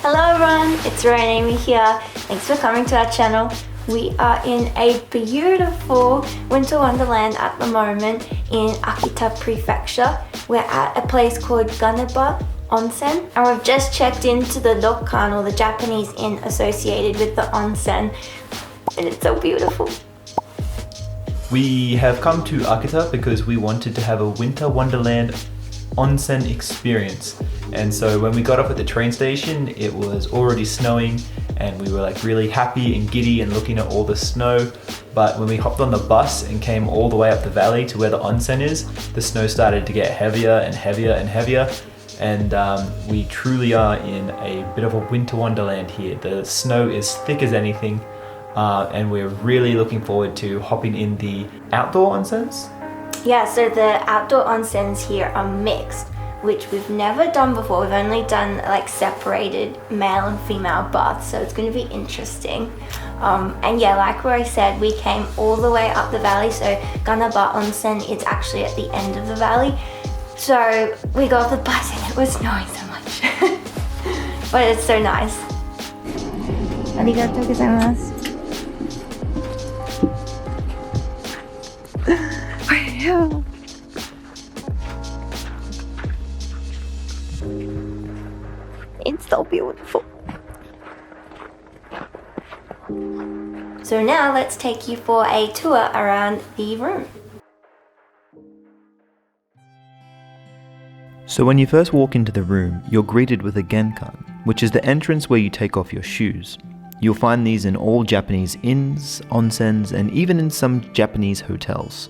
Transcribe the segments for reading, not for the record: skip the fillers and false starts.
Hello everyone, it's Aimee here. Thanks for coming to our channel. We are in a beautiful winter wonderland at the moment in Akita Prefecture. We're at a place called Ganiba Onsen, and we've just checked into the ryokan, or the Japanese inn associated with the onsen, and it's so beautiful. We have come to Akita because we wanted to have a winter wonderland onsen experience. And so when we got off at the train station, it was already snowing and we were like really happy and giddy and looking at all the snow. But when we hopped on the bus and came all the way up the valley to where the onsen is, the snow started to get heavier and heavier and heavier. And we truly are in a bit of a winter wonderland here. The snow is thick as anything. And we're really looking forward to hopping in the outdoor onsens. Yeah, so the outdoor onsens here are mixed, which we've never done before. We've only done like separated male and female baths, so it's going to be interesting. And yeah, like where I said, we came all the way up the valley, so Ganiba Onsen is actually at the end of the valley. So we got off the bus and it was snowing so much. But it's so nice. Arigatou gozaimasu. It's so beautiful. So now let's take you for a tour around the room. So when you first walk into the room, you're greeted with a genkan, which is the entrance where you take off your shoes. You'll find these in all Japanese inns, onsens, and even in some Japanese hotels.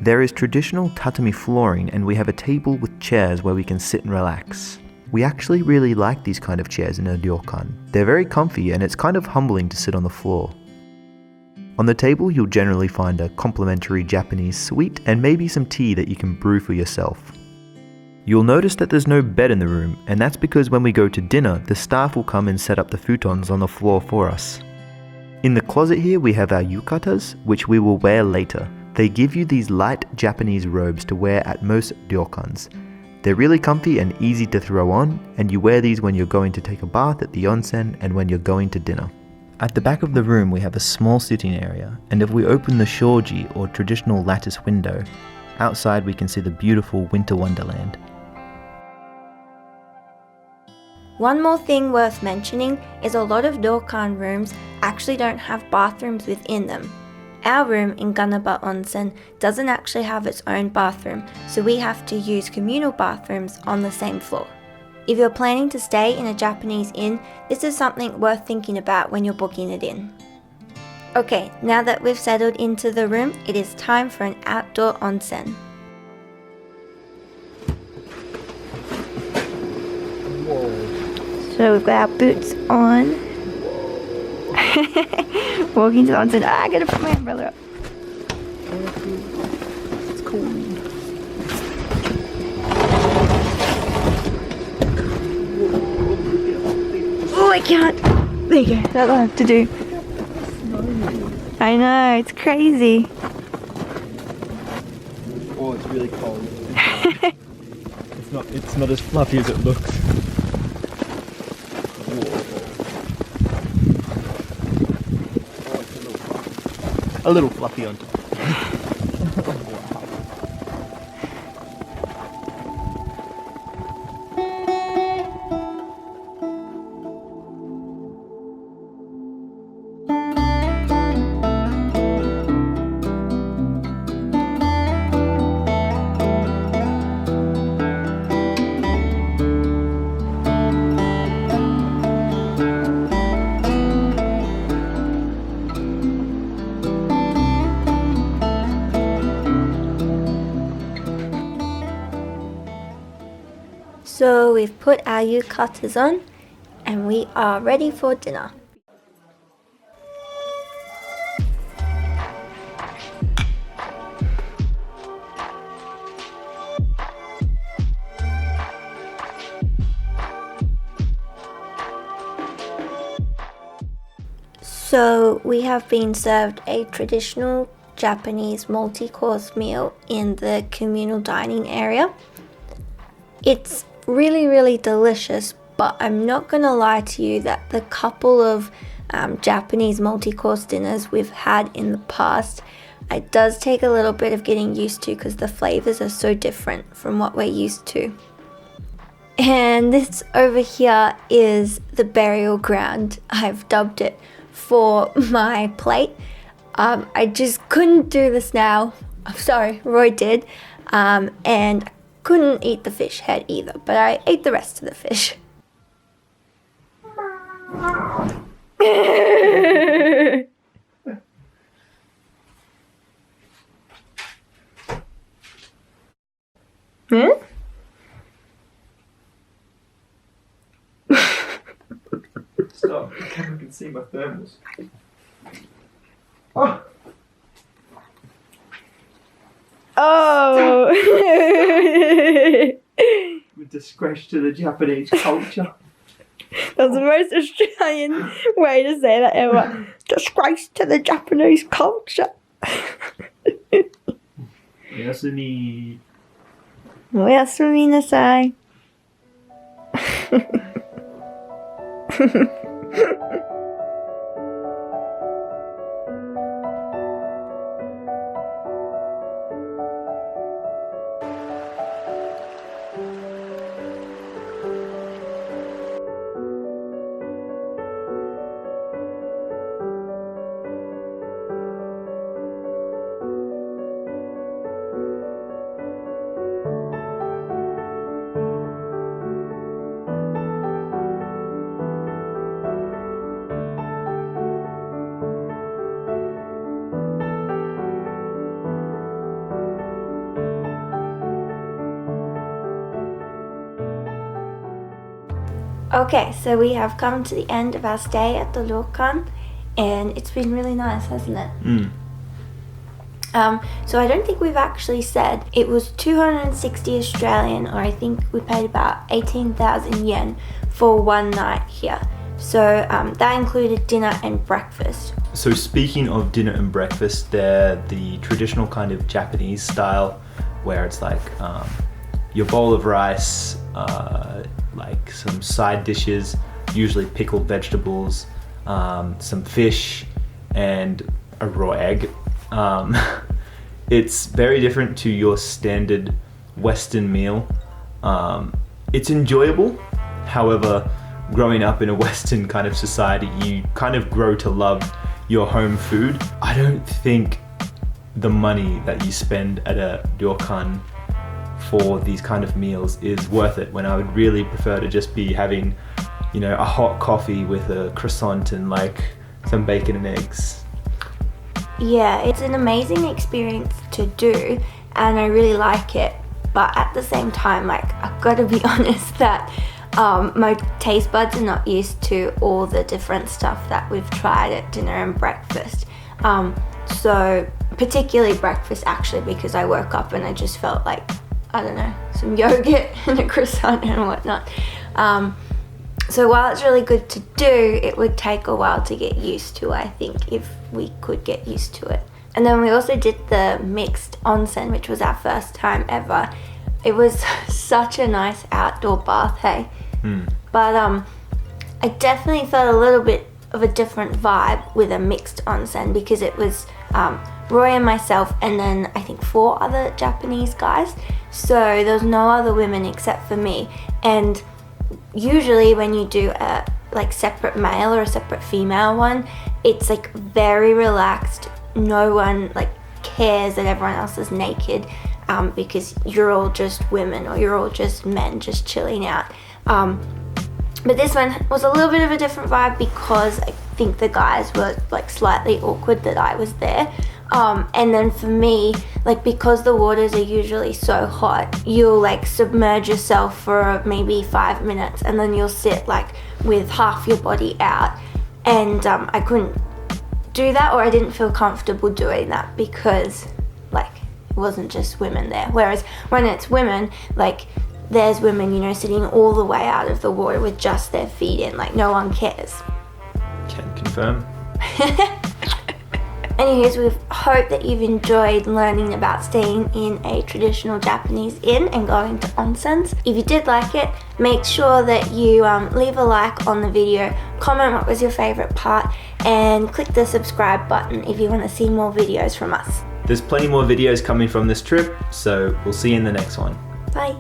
There is traditional tatami flooring, and we have a table with chairs where we can sit and relax. We actually really like these kind of chairs in a ryokan. They're very comfy and it's kind of humbling to sit on the floor. On the table you'll generally find a complimentary Japanese sweet and maybe some tea that you can brew for yourself. You'll notice that there's no bed in the room, and that's because when we go to dinner, the staff will come and set up the futons on the floor for us. In the closet here we have our yukatas, which we will wear later. They give you these light Japanese robes to wear at most ryokans. They're really comfy and easy to throw on, and you wear these when you're going to take a bath at the onsen and when you're going to dinner. At the back of the room we have a small sitting area, and if we open the shoji, or traditional lattice window, outside we can see the beautiful winter wonderland. One more thing worth mentioning is a lot of ryokan rooms actually don't have bathrooms within them. Our room in Ganiba Onsen doesn't actually have its own bathroom, so we have to use communal bathrooms on the same floor. If you're planning to stay in a Japanese inn, this is something worth thinking about when you're booking it in. Okay, now that we've settled into the room, it is time for an outdoor onsen. So we've got our boots on. Walking to the onsen. I gotta put my umbrella up. It's cold. Oh, I can't. There you go. That's what I have to do. I know, it's crazy. Oh, it's really cold. It's not as fluffy as it looks. A little fluffy on top. So we've put our yukatas on and we are ready for dinner. So we have been served a traditional Japanese multi-course meal in the communal dining area. It's really delicious, but I'm not gonna lie to you that the couple of Japanese multi-course dinners we've had in the past, it does take a little bit of getting used to because the flavors are so different from what we're used to. And this over here is the burial ground, I've dubbed it, for my plate. I just couldn't do this now. I'm sorry, Roy did. And I couldn't eat the fish head either, but I ate the rest of the fish. Stop, the camera can see my thermals. Oh! Oh! With disgrace to the Japanese culture. That's the most Australian way to say that ever. Disgrace to the Japanese culture. Oyasumi. Oyasumi nasai. Okay, so we have come to the end of our stay at the ryokan, and it's been really nice, hasn't it? So I don't think we've actually said it was 260 Australian, or I think we paid about 18,000 yen for one night here. So that included dinner and breakfast. So speaking of dinner and breakfast, they're the traditional kind of Japanese style where it's like your bowl of rice, like some side dishes, usually pickled vegetables, some fish, and a raw egg. It's very different to your standard Western meal. It's enjoyable, however, growing up in a Western kind of society, you kind of grow to love your home food. I don't think the money that you spend at a ryokan for these kind of meals is worth it, when I would really prefer to just be having, you know, a hot coffee with a croissant and like some bacon and eggs. Yeah, it's an amazing experience to do, and I really like it, but at the same time, like, I've got to be honest that my taste buds are not used to all the different stuff that we've tried at dinner and breakfast. So particularly breakfast, actually, because I woke up and I just felt like, I don't know, some yogurt and a croissant and whatnot. So while it's really good to do, it would take a while to get used to, I think, if we could get used to it. And then we also did the mixed onsen, which was our first time ever. It was such a nice outdoor bath, hey? But I definitely felt a little bit of a different vibe with a mixed onsen, because it was Roy and myself and then I think 4 other Japanese guys. So there was no other women except for me. And usually when you do a like separate male or a separate female one, it's like very relaxed. No one like cares that everyone else is naked, because you're all just women or you're all just men just chilling out. But this one was a little bit of a different vibe, because I think the guys were like slightly awkward that I was there. And then for me, like, because the waters are usually so hot, you'll like submerge yourself for maybe 5 minutes and then you'll sit like with half your body out. And I couldn't do that, or I didn't feel comfortable doing that, because like it wasn't just women there. Whereas when it's women, like there's women, you know, sitting all the way out of the water with just their feet in, like no one cares. Can confirm. Anyways, we hope that you've enjoyed learning about staying in a traditional Japanese inn and going to onsens. If you did like it, make sure that you leave a like on the video, comment what was your favorite part, and click the subscribe button if you want to see more videos from us. There's plenty more videos coming from this trip, so we'll see you in the next one. Bye.